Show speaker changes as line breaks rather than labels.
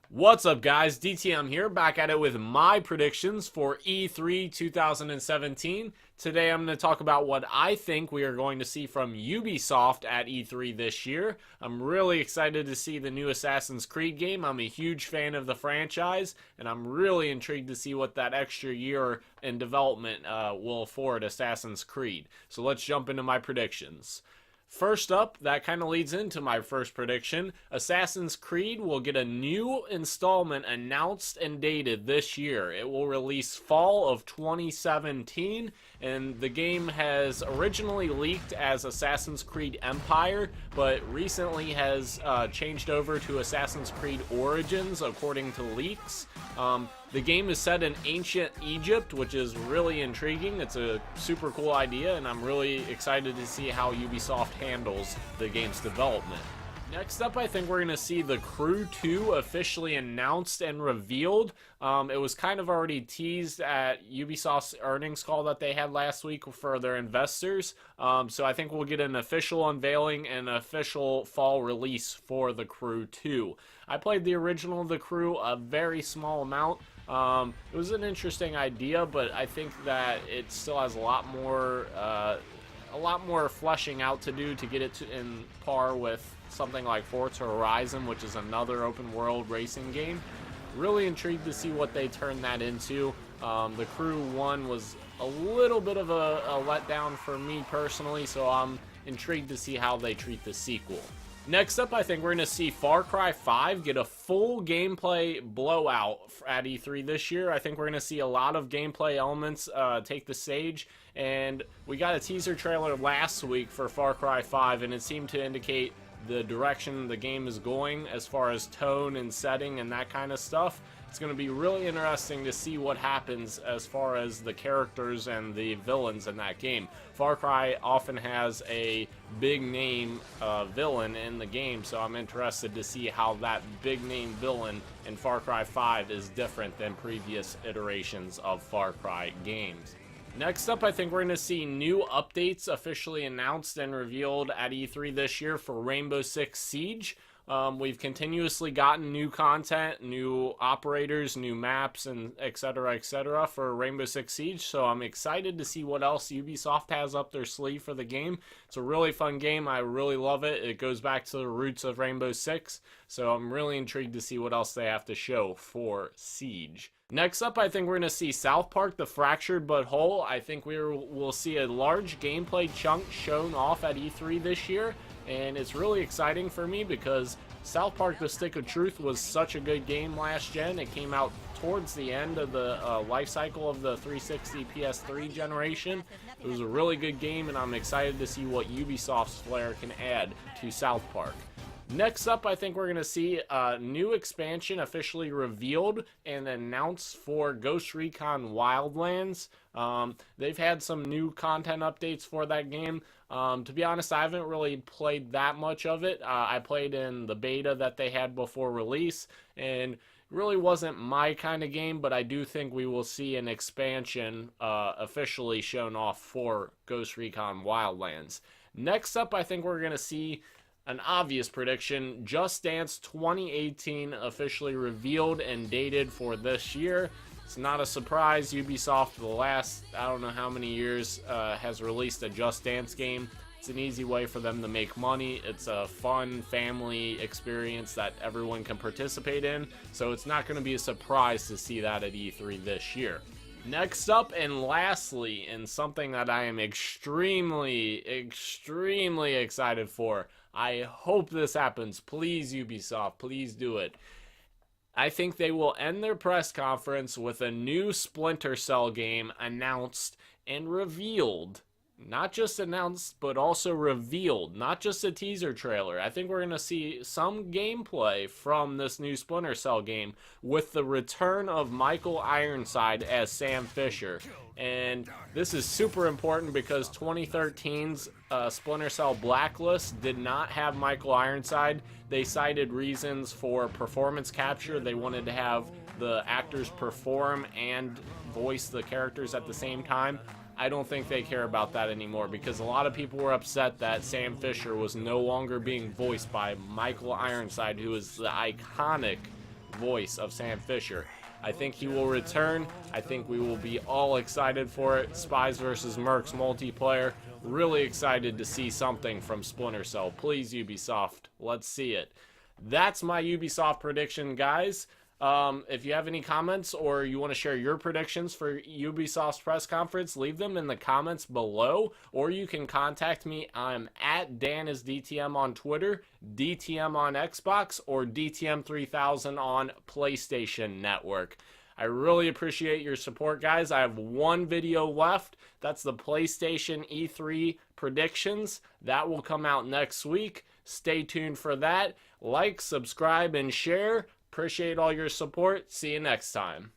What's up, guys? DTM here, back at it with my predictions for E3 2017. Today I'm going to talk about what I think we are going to see from Ubisoft at E3 this year. I'm really excited to see the new Assassin's Creed game. I'm a huge fan of the franchise, and I'm really intrigued to see what that extra year in development will afford Assassin's Creed. So let's jump into my predictions. First up, that kind of leads into my first prediction. Assassin's Creed will get a new installment announced and dated this year. It will release fall of 2017, and the game has originally leaked as Assassin's Creed Empire, but recently has changed over to Assassin's Creed Origins, according to leaks. The game is set in ancient Egypt, which is really intriguing. It's a super cool idea, and I'm really excited to see how Ubisoft handles the game's development. Next up, I think we're going to see The Crew 2 officially announced and revealed. It was kind of already teased at Ubisoft's earnings call that they had last week for their investors. So I think we'll get an official unveiling and an official fall release for The Crew 2. I played the original The Crew a very small amount. It was an interesting idea, but I think that it still has a lot more fleshing out to do to get it in par with something like Forza Horizon, which is another open world racing game. Really intrigued to see what they turn that into. The Crew 1 was a little bit of a letdown for me personally, so I'm intrigued to see how they treat the sequel. Next up, I think we're going to see Far Cry 5 get a full gameplay blowout at E3 this year. I think we're going to see a lot of gameplay elements take the stage, and we got a teaser trailer last week for Far Cry 5, and it seemed to indicate the direction the game is going as far as tone and setting and that kind of stuff. It's going to be really interesting to see what happens as far as the characters and the villains in that game. Far Cry often has a big name villain in the game, so I'm interested to see how that big name villain in Far Cry 5 is different than previous iterations of Far Cry games. Next up, I think we're going to see new updates officially announced and revealed at E3 this year for Rainbow Six Siege. We've continuously gotten new content, new operators, new maps, and etc. for Rainbow Six Siege, so I'm excited to see what else Ubisoft has up their sleeve for the game. It's a really fun game. I really love it. It goes back to the roots of Rainbow Six, so I'm really intrigued to see what else they have to show for Siege. Next up, I think we're going to see South Park: The Fractured But Whole. I think we'll see a large gameplay chunk shown off at E3 this year, and it's really exciting for me because South Park: The Stick of Truth was such a good game last gen. It came out towards the end of the life cycle of the 360 PS3 generation. It was a really good game, and I'm excited to see what Ubisoft's flair can add to South Park. Next up, I think we're going to see a new expansion officially revealed and announced for Ghost Recon Wildlands. They've had some new content updates for that game. To be honest, I haven't really played that much of it. I played in the beta that they had before release, and it really wasn't my kind of game, but I do think we will see an expansion officially shown off for Ghost Recon Wildlands. Next up, I think we're going to see an obvious prediction: Just Dance 2018 officially revealed and dated for this year. It's not a surprise. Ubisoft, for the last, I don't know how many years, has released a Just Dance game. It's an easy way for them to make money. It's a fun family experience that everyone can participate in, so it's not going to be a surprise to see that at E3 this year. Next up and lastly, and something that I am extremely excited for, I hope this happens. Please, Ubisoft, please do it. I think they will end their press conference with a new Splinter Cell game announced and revealed. Not just announced, but also revealed. Not just a teaser trailer. I think we're going to see some gameplay from this new Splinter Cell game with the return of Michael Ironside as Sam Fisher. And this is super important because 2013's Splinter Cell Blacklist did not have Michael Ironside. They cited reasons for performance capture. They wanted to have the actors perform and voice the characters at the same time. I don't think they care about that anymore because a lot of people were upset that Sam Fisher was no longer being voiced by Michael Ironside, who is the iconic voice of Sam Fisher. I think he will return. I think we will be all excited for it. Spies vs. Mercs multiplayer. Really excited to see something from Splinter Cell. Please, Ubisoft, let's see it. That's my Ubisoft prediction, guys. If you have any comments or you want to share your predictions for Ubisoft's press conference, leave them in the comments below, or you can contact me. I'm at DanIsDTM on Twitter, DTM on Xbox, or DTM3000 on PlayStation Network. I really appreciate your support, guys. I have one video left. That's the PlayStation E3 predictions. That will come out next week. Stay tuned for that. Like, subscribe, and share. Appreciate all your support. See you next time.